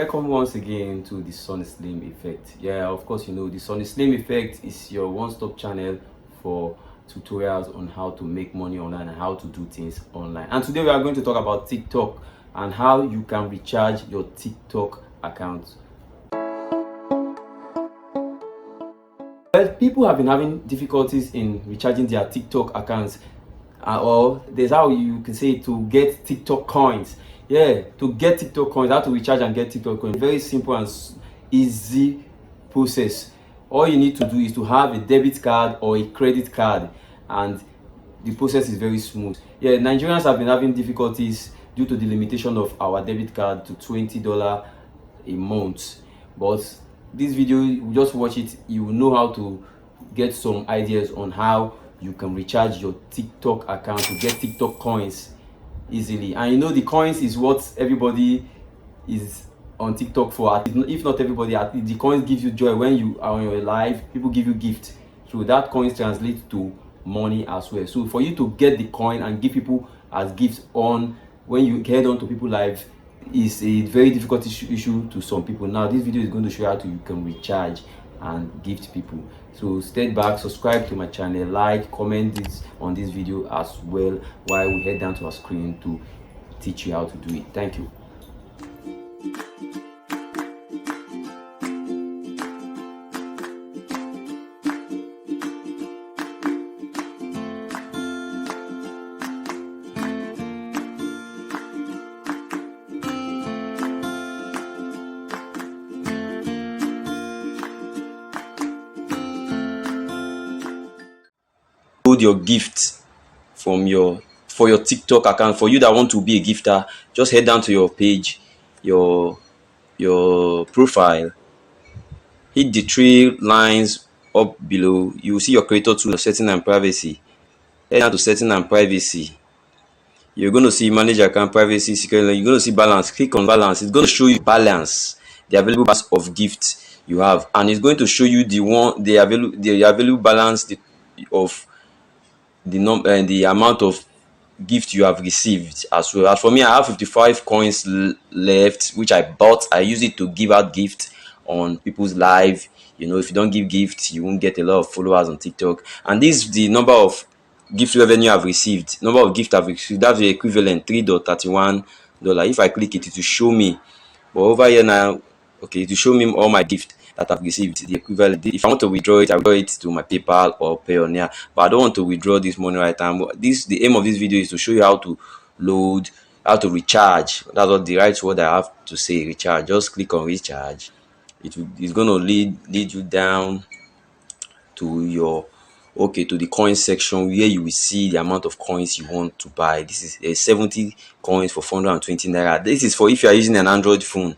welcome once again to the Sonny Slim Effect. Yeah, of course, you know the Sonny Slim Effect is your one-stop channel for tutorials on how to make money online and how to do things online. And today we are going to talk about TikTok and how you can recharge your TikTok account. Well, people have been having difficulties in recharging their TikTok accounts, or there's how you can say to get TikTok coins. Yeah, to get TikTok coins, how to recharge and get TikTok coins. Very simple and easy process. All you need to do is to have a debit card or a credit card, and the process is very smooth. Yeah, Nigerians have been having difficulties due to the limitation of our debit card to $20 a month. But this video, you just watch it, you will know how to get some ideas on how you can recharge your TikTok account to get TikTok coins easily. And you know the coins is what everybody is on TikTok for. If not everybody, the coins give you joy. When you are on your live, people give you gifts, so that coins translates to money as well. So for you to get the coin and give people as gifts on when you head on to people live is a very difficult issue to some people. Now this video is going to show you how you can recharge and gift people. So stay back, subscribe to my channel, like, comment this on this video as well, while we head down to our screen to teach you how to do it. Thank you. Your gift from your TikTok account. For you that want to be a gifter, just head down to your page, your profile, hit the three lines up below. You will see your creator tool, setting and privacy. Head down to setting and privacy. You're going to see manage account, privacy, security. You're going to see balance. Click on balance. It's going to show you balance, the available balance of gifts you have, and it's going to show you the available balance of the amount of gift you have received as well. As for me, I have 55 coins left, which I bought. I use it to give out gifts on people's live. You know, if you don't give gifts, you won't get a lot of followers on TikTok. And this is the number of gift revenue I've received. Number of gifts I've received, that's the equivalent $3.31. If I click it, it will show me. But over here now, okay, to show me all my gifts that I've received, the equivalent. If I want to withdraw it, I withdraw it to my PayPal or Payoneer. But I don't want to withdraw this money right now. The aim of this video is to show you how to load, how to recharge. That's what the right word I have to say, recharge. Just click on recharge. It's going to lead you down to to the coin section, where you will see the amount of coins you want to buy. This is 70 coins for 420 naira. This is for if you are using an Android phone.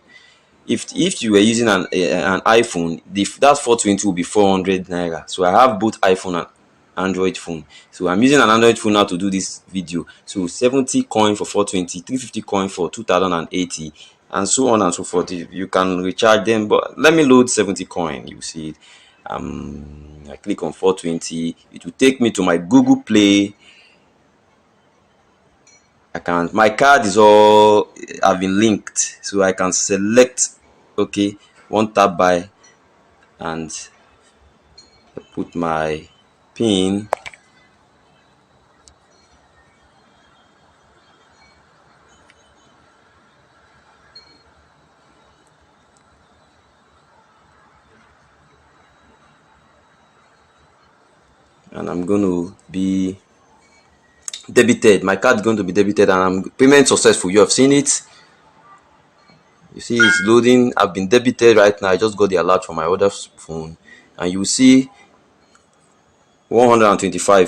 If you were using an iPhone, that 420 will be 400 naira. So I have both iPhone and Android phone. So I'm using an Android phone now to do this video. So 70 coin for 420, 350 coin for 2080, and so on and so forth. You can recharge them, but let me load 70 coin. You see it. I click on 420. It will take me to my Google Play account. My card is all have been linked, so I can select one tap buy and put my pin. And I'm going to be debited. My card is going to be debited, and payment successful. You have seen it. You see it's loading. I've been debited right now. I just got the alert from my other phone, and you see 125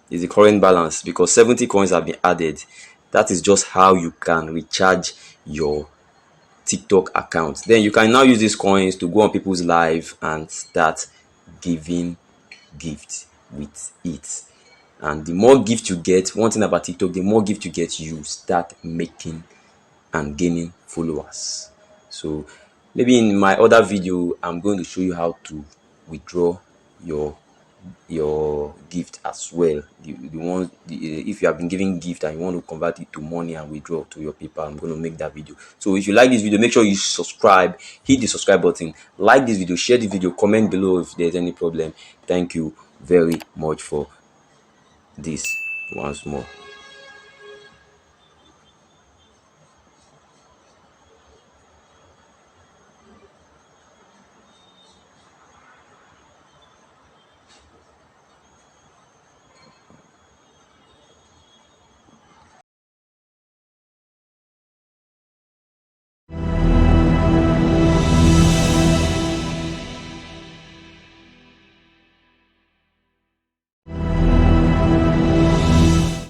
is the current balance because 70 coins have been added. That is just how you can recharge your TikTok account. Then you can now use these coins to go on people's live and start giving gifts with it. And the more gift you get, one thing about TikTok, the more gift you get, you start making and gaining followers. So maybe in my other video, I'm going to show you how to withdraw your your gift as well. If you have been giving gift and you want to convert it to money and withdraw to your PayPal, I'm going to make that video. So if you like this video, make sure you subscribe, hit the subscribe button, like this video, share the video, comment below if there's any problem. Thank you very much for this once more.